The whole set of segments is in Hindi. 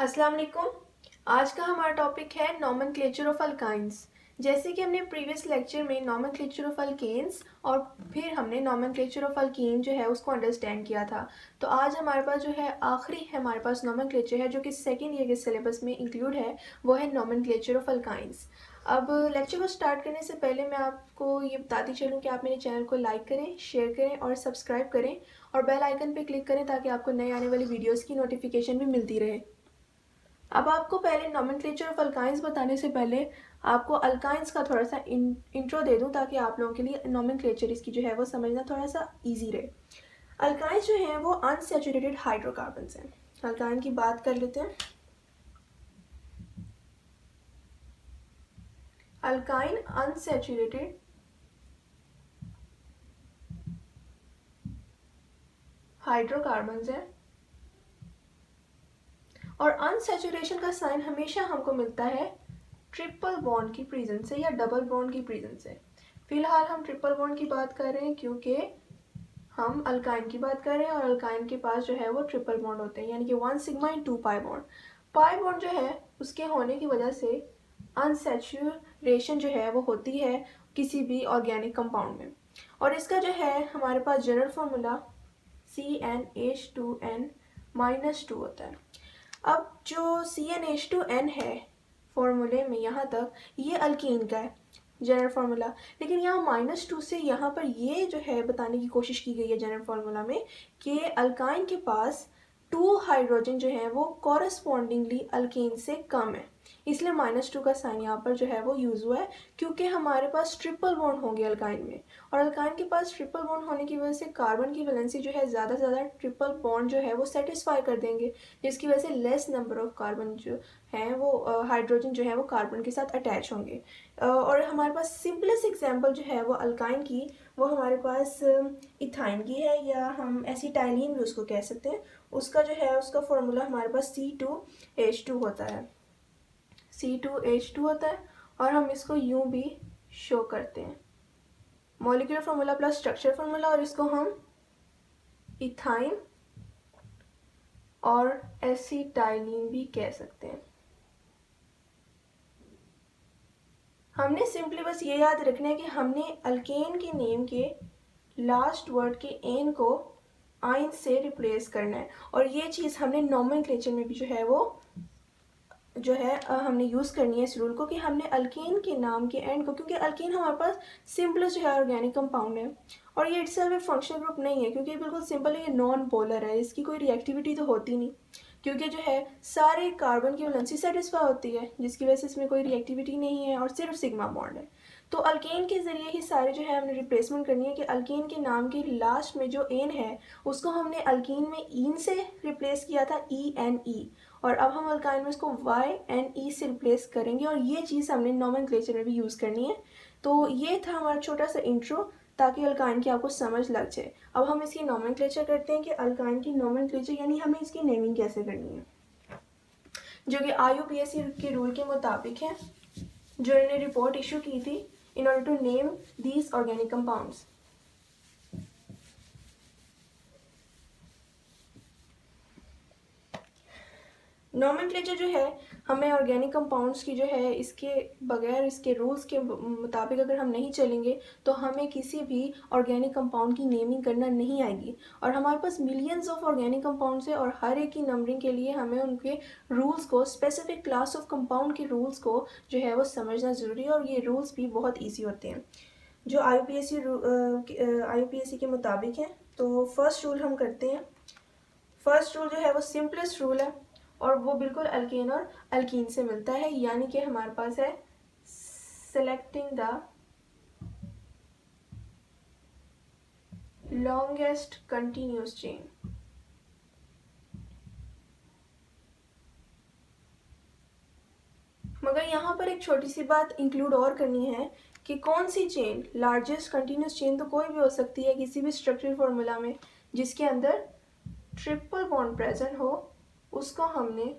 अस्सलाम वालेकुम। आज का हमारा टॉपिक है नॉमेनक्लेचर ऑफ अल्काइंस। जैसे कि हमने प्रीवियस लेक्चर में नॉमेनक्लेचर ऑफ अल्केन्स और फिर हमने नॉमेनक्लेचर ऑफ अल्कीन जो है उसको अंडरस्टैंड किया था। तो आज हमारे पास जो है आखिरी हमारे पास नॉमेनक्लेचर है जो कि सेकेंड ईयर के सिलेबस में इंक्लूड है, वो है नॉमेनक्लेचर ऑफ अल्काइंस। अब लेक्चर को स्टार्ट करने से पहले मैं आपको ये बताती चलूँ कि आप मेरे चैनल को लाइक करें, शेयर करें और सब्सक्राइब करें और बेल आइकन पर क्लिक करें ताकि आपको नए आने वाली वीडियोज़ की नोटिफिकेशन भी मिलती रहे। अब आपको पहले नॉमेनक्लेचर ऑफ अल्काइंस बताने से पहले आपको अल्काइंस का थोड़ा सा इंट्रो दे दूं ताकि आप लोगों के लिए नॉमेनक्लेचर इसकी जो है वो समझना थोड़ा सा इजी रहे। अल्काइंस जो हैं वो अनसैचुरेटेड हाइड्रोकार्बन्स हैं। अल्काइन की बात कर लेते हैं। अल्काइन अनसैचुरेटेड हाइड्रोकार्बन्स हैं और अनसैचुरेशन का साइन हमेशा हमको मिलता है ट्रिपल बॉन्ड की प्रेजेंस से या डबल बॉन्ड की प्रेजेंस से। फिलहाल हम ट्रिपल बॉन्ड की बात कर रहे हैं क्योंकि हम अल्काइन की बात कर रहे हैं और अल्काइन के पास जो है वो ट्रिपल बॉन्ड होते हैं, यानी कि 1 सिग्मा इन 2 पाई बॉन्ड। पाई बॉन्ड जो है उसके होने की वजह से अनसैचुरेशन जो है वो होती है किसी भी ऑर्गेनिक कंपाउंड में। और इसका जो है हमारे पास जनरल फार्मूला CnH2n-2 होता है। अब जो CnH2n है फॉर्मूले में यहाँ तक ये अल्कीन का है जनरल फार्मूला, लेकिन यहाँ -2 से यहाँ पर ये जो है बताने की कोशिश की गई है जनरल फार्मूला में कि अल्काइन के पास 2 हाइड्रोजन जो है वो कॉरस्पॉन्डिंगली अल्केन से कम है, इसलिए -2 का साइन यहाँ पर जो है वो यूज़ हुआ है क्योंकि हमारे पास ट्रिपल बॉन्ड होंगे अल्काइन में। और अल्काइन के पास ट्रिपल बॉन्ड होने की वजह से कार्बन की वैलेंसी जो है ज़्यादा से ज़्यादा ट्रिपल बॉन्ड जो है वो सेटिस्फाई कर देंगे, जिसकी वजह से लेस नंबर ऑफ कार्बन जो हैं वो हाइड्रोजन जो है वो कार्बन के साथ अटैच होंगे। और हमारे पास सिंपलेस्ट एग्जांपल जो है वो अल्काइन की वो हमारे पास इथाइन की है, या हम एसिटाइलिन भी उसको कह सकते हैं। उसका जो है उसका फॉर्मूला हमारे पास C2H2 होता है, C2H2 होता है और हम इसको यूं भी शो करते हैं, molecular formula plus structure formula, और इसको हम इथाइन और एसिटाइलिन भी कह सकते हैं। हमने सिंपली बस ये याद रखना है कि हमने अल्केन के नेम के लास्ट वर्ड के एन को आइन से रिप्लेस करना है, और ये चीज़ हमने नॉमेनक्लेचर में भी जो है वो जो है हमने यूज़ करनी है इस रूल को कि हमने अल्केन के नाम के एंड को, क्योंकि अल्केन हमारे पास सिंपलेस्ट जो है ऑर्गेनिक कंपाउंड है और ये इटसेल्फ एक फंक्शनल ग्रुप नहीं है क्योंकि बिल्कुल सिंपल है, ये नॉन पोलर है, इसकी कोई रिएक्टिविटी तो होती नहीं क्योंकि जो है सारे कार्बन की वैलेंसी सेटिस्फाई होती है, जिसकी वजह से इसमें कोई रिएक्टिविटी नहीं है और सिर्फ सिग्मा बॉन्ड है। तो अल्केन के ज़रिए ही सारे जो है हमने रिप्लेसमेंट करनी है कि अल्केन के नाम के लास्ट में जो एन है उसको हमने अल्कीन में ईन से रिप्लेस किया था ENE, और अब हम अल्काइन में इसको YNE से रिप्लेस करेंगे और ये चीज़ हमने नॉमेनक्लेचर में भी यूज़ करनी है। तो ये था हमारा छोटा सा इंट्रो ताकि अल्काइन की आपको समझ लग जाए। अब हम इसकी नॉमेनक्लेचर करते हैं कि अल्काइन की नॉमेनक्लेचर यानी हमें इसकी नेमिंग कैसे करनी है, जो कि IUPAC के रूल के मुताबिक है, जो इन्होंने रिपोर्ट इशू की थी in order to name these organic compounds. Nomenclature जो है हमें ऑर्गेनिक कंपाउंड्स की जो है इसके बगैर, इसके रूल्स के मुताबिक अगर हम नहीं चलेंगे तो हमें किसी भी ऑर्गेनिक कंपाउंड की नेमिंग करना नहीं आएगी। और हमारे पास मिलियंस ऑफ ऑर्गेनिक कंपाउंड्स है और हर एक की नंबरिंग के लिए हमें उनके रूल्स को, स्पेसिफिक क्लास ऑफ कंपाउंड के रूल्स को जो है वो समझना ज़रूरी है, और ये रूल्स भी बहुत ईजी होते हैं जो IUPAC के मुताबिक हैं। तो फर्स्ट रूल हम करते हैं। फर्स्ट रूल जो है वो सिंपलेस्ट रूल है और वो बिल्कुल अल्केन और अल्कीन से मिलता है, यानी कि हमारे पास है selecting the longest continuous chain. मगर यहाँ पर एक छोटी सी बात इंक्लूड और करनी है कि कौन सी चेन, लार्जेस्ट कंटिन्यूस चेन तो कोई भी हो सकती है किसी भी स्ट्रक्चरल फार्मूला में जिसके अंदर ट्रिपल बॉन्ड प्रेजेंट हो, उसको हमने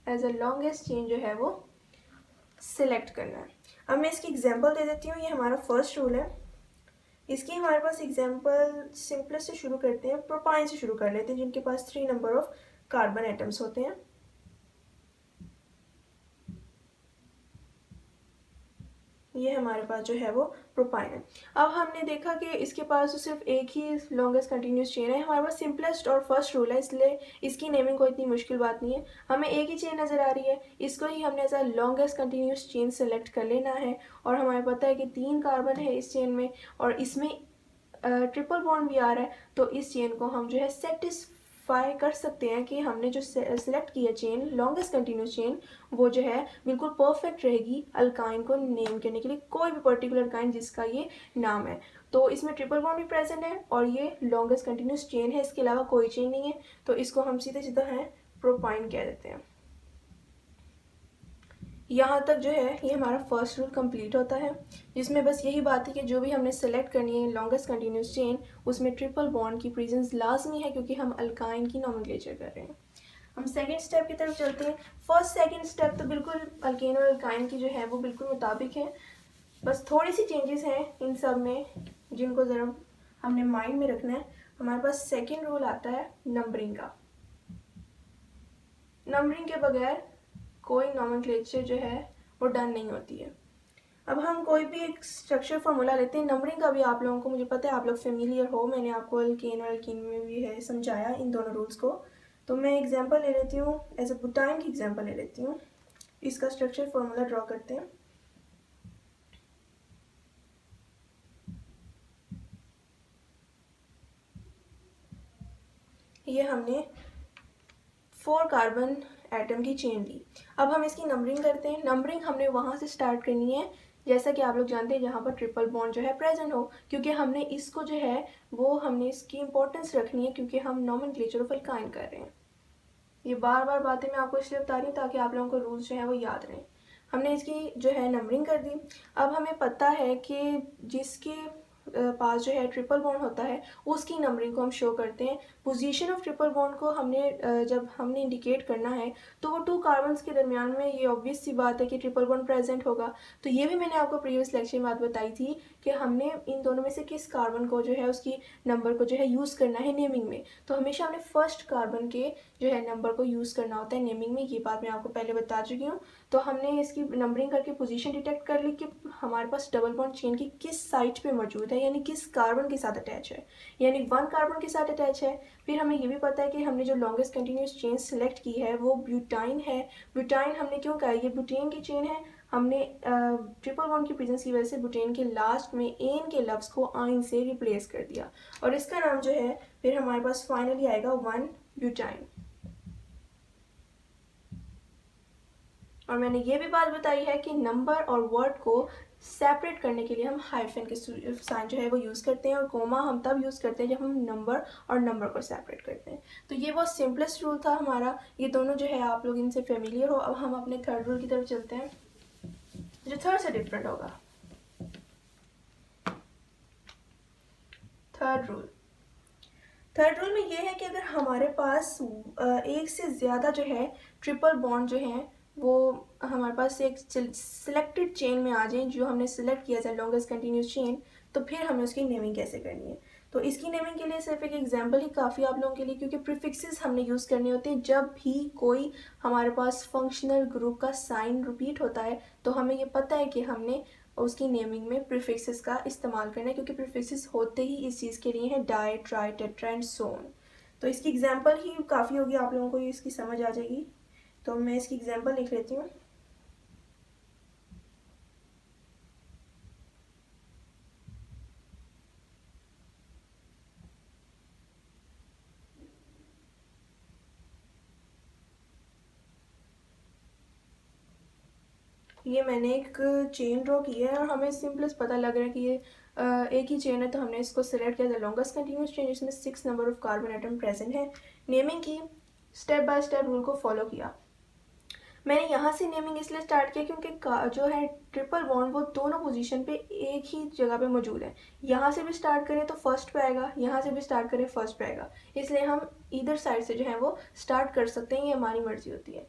एज अ लॉन्गेस्ट चेन जो है वो सिलेक्ट करना है। अब मैं इसकी एग्जांपल दे देती हूँ। ये हमारा फर्स्ट रूल है। इसकी हमारे पास एग्जांपल सिंपलेस्ट से शुरू करते हैं, प्रोपाइन से शुरू कर लेते हैं जिनके पास 3 नंबर ऑफ कार्बन एटम्स होते हैं। ये हमारे पास जो है वो प्रोपाइन है। अब हमने देखा कि इसके पास तो सिर्फ एक ही लॉन्गेस्ट कंटिन्यूस चेन है, हमारे पास सिंपलेस्ट और फर्स्ट रूल है, इसलिए इसकी नेमिंग कोई इतनी मुश्किल बात नहीं है। हमें एक ही चेन नज़र आ रही है, इसको ही हमने as a longest continuous chain select कर लेना है। और हमें पता है कि 3 कार्बन है इस चेन में और इसमें ट्रिपल बॉन्ड भी आ रहा है, तो इस चेन को हम जो है सेटिस्फाई कर सकते हैं कि हमने जो सेलेक्ट किया चेन लॉन्गेस्ट कंटिन्यूस चेन वो जो है बिल्कुल परफेक्ट रहेगी अल्काइन को नेम करने के लिए, कोई भी पर्टिकुलर अल्काइन जिसका ये नाम है। तो इसमें ट्रिपल बॉन्ड भी प्रेजेंट है और ये लॉन्गेस्ट कंटिन्यूस चेन है, इसके अलावा कोई चेन नहीं है, तो इसको हम सीधे सीधा है प्रोपाइन कह देते हैं। यहाँ तक जो है ये हमारा फर्स्ट रूल कंप्लीट होता है, जिसमें बस यही बात है कि जो भी हमने सेलेक्ट करनी है लॉन्गेस्ट कंटिन्यूस चेन उसमें ट्रिपल बॉन्ड की प्रेजेंस लाजमी है, क्योंकि हम अल्काइन की नॉमेनक्लेचर कर रहे हैं। हम सेकंड स्टेप की तरफ चलते हैं। फर्स्ट सेकंड स्टेप तो बिल्कुल अल्केन और अल्काइन की जो है वो बिल्कुल मुताबिक है, बस थोड़ी सी चेंजेस हैं इन सब में जिनको ज़रा हमने माइंड में रखना है। हमारे पास सेकंड रूल आता है नंबरिंग का। नंबरिंग के बगैर कोई नॉमेनक्लेचर जो है वो डन नहीं होती है। अब हम कोई भी एक स्ट्रक्चर फार्मूला लेते हैं। नंबरिंग का भी आप लोगों को, मुझे पता है आप लोग फेमिलियर हो, मैंने आपको अल्केन और अल्कीन में भी है समझाया इन दोनों रूल्स को। तो मैं एग्जांपल ले लेती हूँ, एज अ बुटाइन की एग्जांपल ले लेती हूँ। इसका स्ट्रक्चर फार्मूला ड्रॉ करते हैं। ये हमने 4 कार्बन एटम की चेन ली। अब हम इसकी नंबरिंग करते हैं। नंबरिंग हमने वहाँ से स्टार्ट करनी है जैसा कि आप लोग जानते हैं जहाँ पर ट्रिपल बॉन्ड जो है प्रेजेंट हो, क्योंकि हमने इसको जो है वो हमने इसकी इंपॉर्टेंस रखनी है, क्योंकि हम नॉमेनक्लेचर ऑफ अल्काइन कर रहे हैं। ये बार बार बातें मैं आपको इसलिए बता रही हूँ ताकि आप लोगों को रूल्स जो है वो याद रहें। हमने इसकी जो है नंबरिंग कर दी। अब हमें पता है कि जिसके पास जो है ट्रिपल बॉन्ड होता है उसकी नंबरिंग को हम शो करते हैं। पोजीशन ऑफ ट्रिपल बॉन्ड को हमने जब हमने इंडिकेट करना है तो वो 2 कार्बन्स के दरमियान में, ये ऑब्वियस सी बात है कि ट्रिपल बॉन्ड प्रेजेंट होगा। तो ये भी मैंने आपको प्रीवियस लेक्चर में बात बताई थी कि हमने इन दोनों में से किस कार्बन को जो है उसकी नंबर को जो है यूज़ करना है नेमिंग में। तो हमेशा हमने फर्स्ट कार्बन के जो है नंबर को यूज़ करना होता है नेमिंग में, ये बात मैं आपको पहले बता चुकी हूँ। तो हमने इसकी नंबरिंग करके पोजीशन डिटेक्ट कर ली कि हमारे पास डबल बॉन्ड चेन की किस साइट पे मौजूद है, यानी किस कार्बन के साथ अटैच है, यानी 1 कार्बन के साथ अटैच है। फिर हमें ये भी पता है कि हमने जो लॉन्गेस्ट कंटिन्यूस चेन सेलेक्ट की है वो ब्यूटाइन है। ब्यूटाइन हमने क्यों कहा, ये ब्यूटेन की चेन है। हमने ट्रिपल बॉन्ड की प्रेजेंस की वजह से ब्यूटेन के लास्ट में एन के लफ्ज़ को आइन से रिप्लेस कर दिया और इसका नाम जो है फिर हमारे पास फाइनली आएगा 1 ब्यूटाइन। और मैंने ये भी बात बताई है कि नंबर और वर्ड को सेपरेट करने के लिए हम हाइफन के साइन जो है वो यूज़ करते हैं और कोमा हम तब यूज़ करते हैं जब हम नंबर और नंबर को सेपरेट करते हैं। तो ये बहुत सिंपलेस्ट रूल था हमारा, ये दोनों जो है आप लोग इनसे फेमिलियर हो। अब हम अपने थर्ड रूल की तरफ चलते हैं जो थर्ड से डिफरेंट होगा। थर्ड रूल में ये है कि अगर हमारे पास एक से ज़्यादा जो है ट्रिपल बॉन्ड जो हैं वो हमारे पास एक सिलेक्टेड चेन में आ जाए जो हमने सिलेक्ट किया जाए लॉन्गेस्ट कंटिन्यूस चेन, तो फिर हमें उसकी नेमिंग कैसे करनी है। तो इसकी नेमिंग के लिए सिर्फ एक एग्जांपल ही काफ़ी आप लोगों के लिए, क्योंकि प्रीफिक्सेस हमने यूज़ करने होते हैं जब भी कोई हमारे पास फंक्शनल ग्रुप का साइन रिपीट होता है, तो हमें ये पता है कि हमने उसकी नेमिंग में प्रीफिक्सेस का इस्तेमाल करना है, क्योंकि प्रीफिक्सेस होते ही इस चीज़ के लिए हैं di, tri, tetra and so on. तो इसकी एग्जांपल ही काफ़ी होगी, आप लोगों को ये इसकी समझ आ जाएगी। तो मैं इसकी एग्जांपल लिख लेती हूँ। ये मैंने एक चेन ड्रॉ की है और हमें सिंपलेस्ट पता लग रहा है कि ये एक ही चेन है, तो हमने इसको सिलेक्ट किया लॉन्गेस्ट कंटिन्यूस चेन जिसमें 6 number of carbon atom present है। नेमिंग की, स्टेप बाय स्टेप रूल को फॉलो किया। मैंने यहाँ से नेमिंग इसलिए स्टार्ट किया क्योंकि जो है ट्रिपल बॉन्ड वो दोनों पोजीशन पे एक ही जगह पे मौजूद है। यहाँ से भी स्टार्ट करें तो फर्स्ट पे आएगा, यहाँ से भी स्टार्ट करें फर्स्ट पे आएगा, इसलिए हम इधर साइड से जो है वो स्टार्ट कर सकते हैं, ये हमारी मर्जी होती है।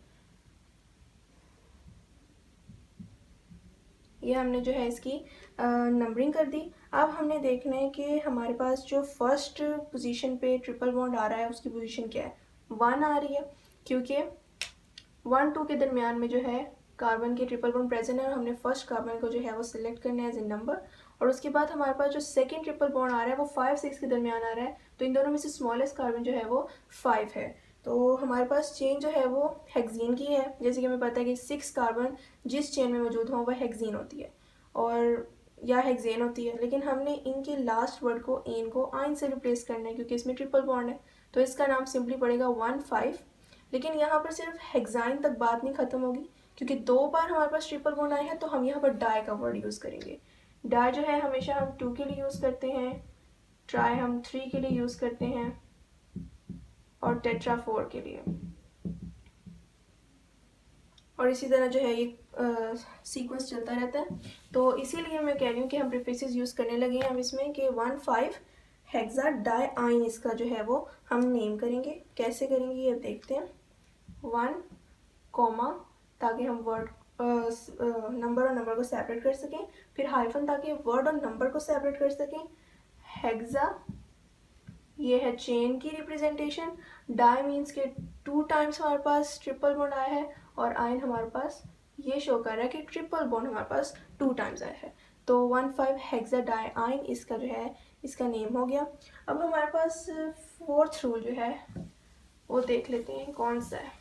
ये हमने जो है इसकी नंबरिंग कर दी। अब हमने देखना है कि हमारे पास जो फर्स्ट पोजीशन पे ट्रिपल बॉन्ड आ रहा है उसकी पोजीशन क्या है, 1 आ रही है, क्योंकि 1 2 के दरमियान में जो है कार्बन के ट्रिपल बॉन्ड प्रेजेंट है और हमने फर्स्ट कार्बन को जो है वो सिलेक्ट करना है एज ए नंबर, और उसके बाद हमारे पास जो सेकंड ट्रिपल बॉन्ड आ रहा है वो 5 6 के दरमियान आ रहा है, तो इन दोनों में से स्मॉलेस्ट कार्बन जो है वो 5 है। तो हमारे पास चेन जो है वो हेक्सीन की है, जैसे कि हमें पता है कि 6 कार्बन जिस चेन में मौजूद हो वह हेक्सीन होती है और या हेक्सेन होती है, लेकिन हमने इनके लास्ट वर्ड को एन को आइन से रिप्लेस करना है क्योंकि इसमें ट्रिपल बॉन्ड है, तो इसका नाम सिंपली पड़ेगा 1 5। लेकिन यहाँ पर सिर्फ हेक्साइन तक बात नहीं ख़त्म होगी, क्योंकि 2 बार हमारे पास ट्रिपल बॉन्ड आए हैं, तो हम यहाँ पर डाई का वर्ड यूज़ करेंगे। डाई जो है हमेशा हम 2 के लिए यूज़ करते हैं, ट्राई हम 3 के लिए यूज़ करते हैं, और टेट्रा 4 के लिए। और इसी तरह जो है ये सीक्वेंस चलता रहता है। तो इसीलिए मैं कह रही हूँ कि हम प्रीफिक्सेस यूज़ करने लगे हैं अब इसमें कि 1 5 हेक्सा डाई आइन इसका जो है वो हम नेम करेंगे। कैसे करेंगे ये देखते हैं। 1 कॉमा ताकि हम वर्ड नंबर और नंबर को सेपरेट कर सकें, फिर हाइफन ताकि वर्ड और नंबर को सेपरेट कर सकें, हेक्सा ये है चेन की रिप्रेजेंटेशन, डाई मीन्स के 2 टाइम्स हमारे पास ट्रिपल बॉन्ड आया है, और आइन हमारे पास ये शो कर रहा है कि ट्रिपल बॉन्ड हमारे पास 2 टाइम्स आया है। तो 1 5 हेक्सा डाई आइन इसका जो है इसका नेम हो गया। अब हमारे पास फोर्थ रूल जो है वो देख लेते हैं कौन सा है।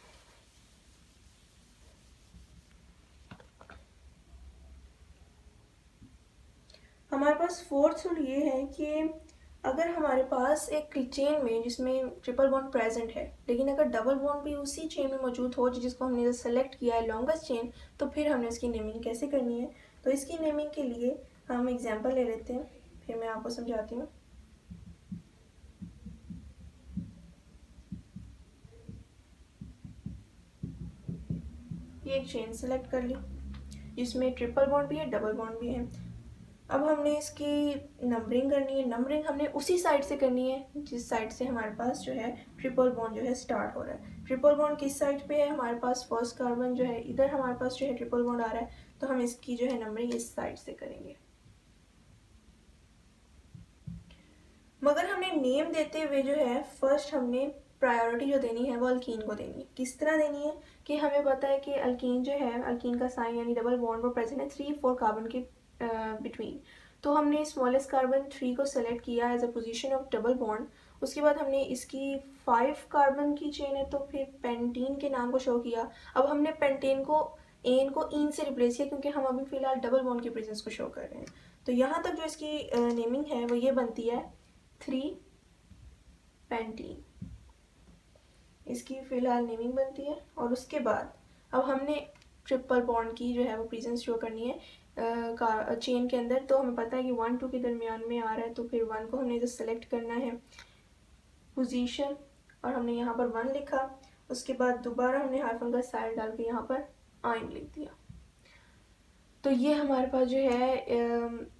हमारे पास फोर्थ रूल ये है कि अगर हमारे पास एक चेन में जिसमें ट्रिपल बॉन्ड प्रेजेंट है, लेकिन अगर डबल बॉन्ड भी उसी चेन में मौजूद हो जिसको हमने सेलेक्ट किया है लॉन्गेस्ट चेन, तो फिर हमने इसकी नेमिंग कैसे करनी है। तो इसकी नेमिंग के लिए हम एग्जांपल ले लेते हैं, फिर मैं आपको समझाती हूँ। ये एक चेन सेलेक्ट कर ली जिसमें ट्रिपल बॉन्ड भी है डबल बॉन्ड भी है। अब हमने इसकी नंबरिंग करनी है। नंबरिंग हमने उसी साइड से करनी है जिस साइड से हमारे पास जो है ट्रिपल बॉन्ड जो है स्टार्ट हो रहा है। ट्रिपल बॉन्ड किस साइड पे है, हमारे पास फर्स्ट कार्बन जो है इधर हमारे पास जो है ट्रिपल बॉन्ड आ रहा है, तो हम इसकी जो है नंबरिंग इस साइड से करेंगे। मगर हमने नेम देते हुए जो है फर्स्ट हमने प्रायोरिटी जो देनी है वो अल्कीन को देनी है। किस तरह देनी है कि हमें पता है कि अल्कीन जो है, अल्कीन का साइन यानी डबल बॉन्ड वो प्रेजेंट है 3 4 कार्बन के बिटवीन। तो हमने स्मॉलेस्ट कार्बन 3 को सेलेक्ट किया as a position of double bond. उसके बाद हमने इसकी 5 कार्बन की चेन है, तो फिर पेंटीन के नाम को शो किया। अब हमने पेंटेन को एन को इन से रिप्लेस किया क्योंकि हम अभी फिलहाल डबल बॉन्ड के प्रेजेंस को शो कर रहे हैं। तो यहाँ तक जो इसकी नेमिंग है वो ये बनती है 3 पेंटीन, इसकी फ़िलहाल नेमिंग बनती है। और उसके बाद अब हमने ट्रिपल बॉन्ड की जो है वो प्रेजेंस शो करनी है चेन के अंदर। तो हमें पता है कि 1 2 के दरमियान में आ रहा है, तो फिर 1 को हमने इधर सेलेक्ट करना है पोजीशन, और हमने यहाँ पर 1 लिखा। उसके बाद दोबारा हमने हाइफन का साइड डाल के यहाँ पर आइन लिख दिया। तो ये हमारे पास जो है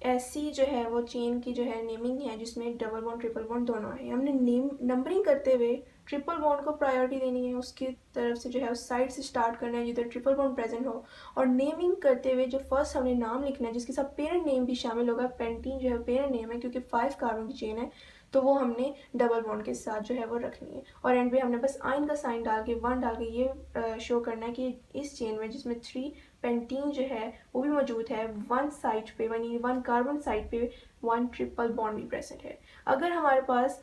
ऐसी जो है वो चेन की जो है नेमिंग है जिसमें डबल बॉन्ड ट्रिपल बॉन्ड दोनों है। हमने नेम नंबरिंग करते हुए ट्रिपल बॉन्ड को प्रायोरिटी देनी है, उसकी तरफ से जो है उस साइड से स्टार्ट करना है जिधर ट्रिपल बॉन्ड प्रेजेंट हो। और नेमिंग करते हुए जो फर्स्ट हमने नाम लिखना है जिसके साथ पेरेंट नेम भी शामिल होगा। पेंटीन जो है पेरेंट नेम है क्योंकि 5 कार्बन की चेन है, तो वो हमने डबल बॉन्ड के साथ जो है वो रखनी है। और एंड पे हमने बस आइन का साइन डाल के 1 डाल के ये शो करना है कि इस चेन में जिसमें 3 पेंटीन जो है वो भी मौजूद है, 1 साइड पे यानी 1 कार्बन साइड पे 1 ट्रिपल बॉन्ड भी प्रेजेंट है। अगर हमारे पास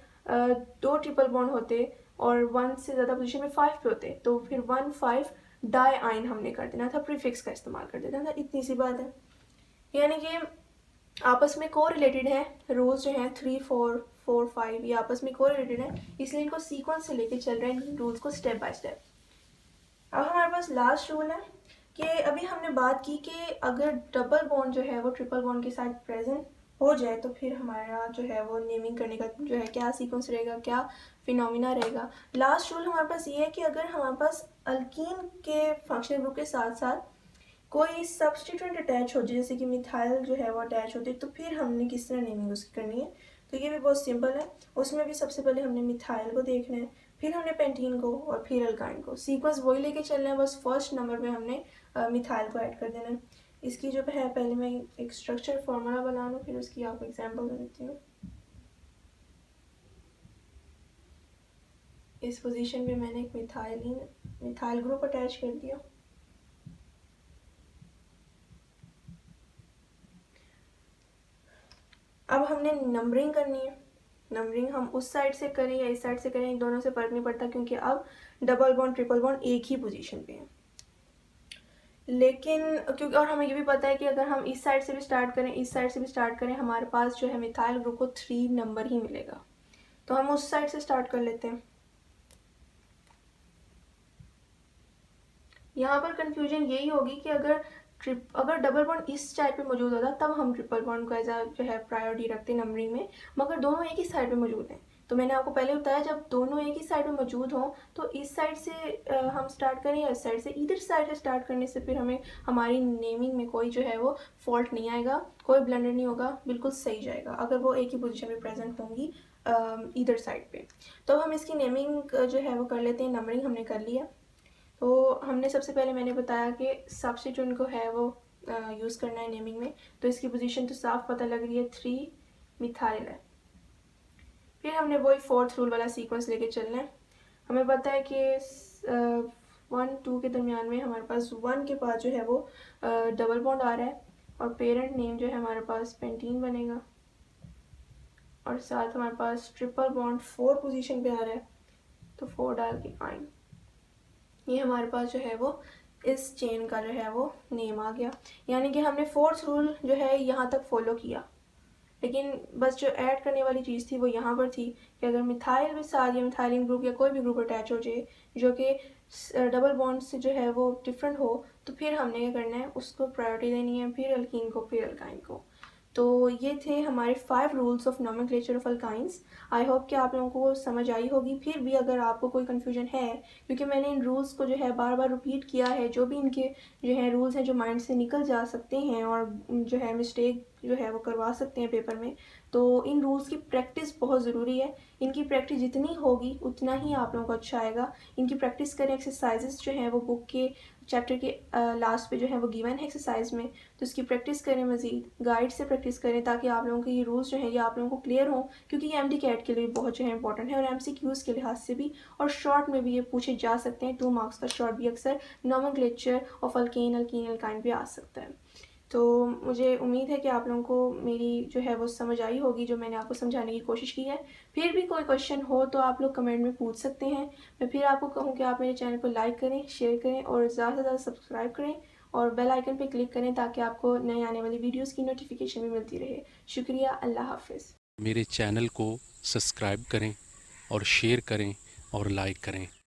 2 ट्रिपल बॉन्ड होते और 1 से ज़्यादा पोजीशन में 5 पे होते, तो फिर 1 5 डाई आइन हमने कर देना था, प्रीफिक्स का इस्तेमाल कर देना था। इतनी सी बात है, यानी कि आपस में को रिलेटेड है। रूल्स जो हैं 3 4 4 5 ये आपस में को रिलेटेड है, इसलिए इनको सीक्वेंस से लेके चल रहे हैं इन रूल्स को स्टेप बाय स्टेप। अब हमारे पास लास्ट रूल है कि अभी हमने बात की कि अगर डबल बॉन्ड जो है वो ट्रिपल बॉन्ड के साथ प्रेजेंट हो जाए तो फिर हमारा जो है वो नेमिंग करने का जो है क्या सीक्वेंस रहेगा, क्या फिनोमिना रहेगा। लास्ट रूल हमारे पास ये है कि अगर हमारे पास अल्कीन के फंक्शनल ग्रुप के साथ साथ कोई सब्सटीट्यूएंट अटैच हो जाए, जैसे कि मिथाइल जो है वो अटैच होती है, तो फिर हमने किस तरह नेमिंग उसकी करनी है। तो ये भी बहुत सिंपल है। उसमें भी सबसे पहले हमने मिथाइल को देखना है, फिर हमने पेंटीन को, और फिर अल्काइन को। सीक्वेंस वही लेके चलना है, बस फर्स्ट नंबर पे हमने मिथाइल को ऐड कर देना है। इसकी जो है पहले मैं एक स्ट्रक्चर फार्मूला बना लूँ, फिर उसकी आपको एग्जांपल दे देती हूँ। इस पोजीशन पे मैंने एक मिथाइल ग्रुप अटैच कर दिया। अब हमने नंबरिंग करनी है। नंबरिंग हम उस साइड से करें या इस साइड से करें, दोनों से फ़र्क नहीं पड़ता, क्योंकि अब डबल बॉन्ड ट्रिपल बॉन्ड एक ही पोजीशन पे है। लेकिन क्योंकि और हमें ये भी पता है कि अगर हम इस साइड से भी स्टार्ट करें, इस साइड से भी स्टार्ट करें, हमारे पास जो है मिथाइल ग्रुप को 3 नंबर ही मिलेगा। तो हम उस साइड से स्टार्ट कर लेते हैं। यहाँ पर कंफ्यूजन यही होगी कि अगर डबल बॉन्ड इस साइड पे मौजूद होता तब हम ट्रिपल बॉन्ड को एज अ जो है प्रायोरिटी रखते हैं नंबरिंग में, मगर दोनों एक ही साइड पे मौजूद हैं। तो मैंने आपको पहले बताया जब दोनों एक ही साइड पे मौजूद हों तो इस साइड से हम स्टार्ट करें या इस साइड से, इधर साइड से स्टार्ट करने से फिर हमें हमारी नेमिंग में कोई जो है वो फॉल्ट नहीं आएगा, कोई ब्लंडर नहीं होगा, बिल्कुल सही जाएगा अगर वो एक ही पोजीशन में प्रेजेंट होंगी इधर साइड पे। तो हम इसकी नेमिंग जो है वो कर लेते हैं। नंबरिंग हमने कर लिया। तो हमने सबसे पहले मैंने बताया कि सब्स्टिट्यूट को है वो यूज़ करना है नेमिंग में। तो इसकी पोजीशन तो साफ पता लग रही है, 3 मिथाइल है। फिर हमने वही 4th रूल वाला सीक्वेंस लेके चलना है। हमें पता है कि 1 2 के दरमियान में हमारे पास 1 के पास जो है वो डबल बॉन्ड आ रहा है, और पेरेंट नेम जो है हमारे पास पेंटीन बनेगा, और साथ हमारे पास ट्रिपल बॉन्ड 4 पोजीशन पे आ रहा है, तो 4 डाल के आइन। ये हमारे पास जो है वो इस चेन का जो है वो नेम आ गया। यानी कि हमने 4th रूल जो है यहाँ तक फॉलो किया, लेकिन बस जो ऐड करने वाली चीज़ थी वो यहाँ पर थी कि अगर मिथाइल भी साथ या मिथाइलिन ग्रुप या कोई भी ग्रुप अटैच हो जाए जो कि डबल बॉन्ड से जो है वो डिफरेंट हो, तो फिर हमने क्या करना है, उसको प्रायोरिटी देनी है, फिर अल्कीन को फिर अल्काइन को। तो ये थे हमारे 5 rules of nomenclature of alkynes. I hope कि आप लोगों को समझ आई होगी। फिर भी अगर आपको कोई कन्फ्यूजन है, क्योंकि मैंने इन रूल्स को जो है बार बार रिपीट किया है, जो भी इनके जो है रूल्स हैं जो माइंड से निकल जा सकते हैं और जो है मिस्टेक जो है वो करवा सकते हैं पेपर में, तो इन रूल्स की प्रैक्टिस बहुत ज़रूरी है। इनकी प्रैक्टिस जितनी होगी उतना ही आप लोगों को अच्छा आएगा। इनकी प्रैक्टिस करें, एक्सरसाइजेस जो हैं वो बुक के चैप्टर के लास्ट पे जो है वो गिवन है एक्सरसाइज में, तो इसकी प्रैक्टिस करें, मज़ीद गाइड से प्रैक्टिस करें, ताकि आप लोगों के ये रूल्स जो हैं ये आप लोगों को क्लियर हों, क्योंकि ये एमडी कैट के लिए बहुत जो है इंपॉर्टेंट है, और एमसीक्यूज़ के लिहाज से भी, और शॉर्ट में भी ये पूछे जा सकते हैं। 2 मार्क्स का शॉर्ट भी अक्सर nomenclature of alkane, alkyne, alkyne भी आ सकता है। तो मुझे उम्मीद है कि आप लोगों को मेरी जो है वो समझ आई होगी, जो मैंने आपको समझाने की कोशिश की है। फिर भी कोई क्वेश्चन हो तो आप लोग कमेंट में पूछ सकते हैं। मैं फिर आपको कहूँ कि आप मेरे चैनल को लाइक करें, शेयर करें और ज़्यादा से ज़्यादा सब्सक्राइब करें, और बेल आइकन पे क्लिक करें ताकि आपको नए आने वाली वीडियोस की नोटिफिकेशन भी मिलती रहे। शुक्रिया, अल्लाह हाफिज़। मेरे चैनल को सब्सक्राइब करें और शेयर करें और लाइक करें।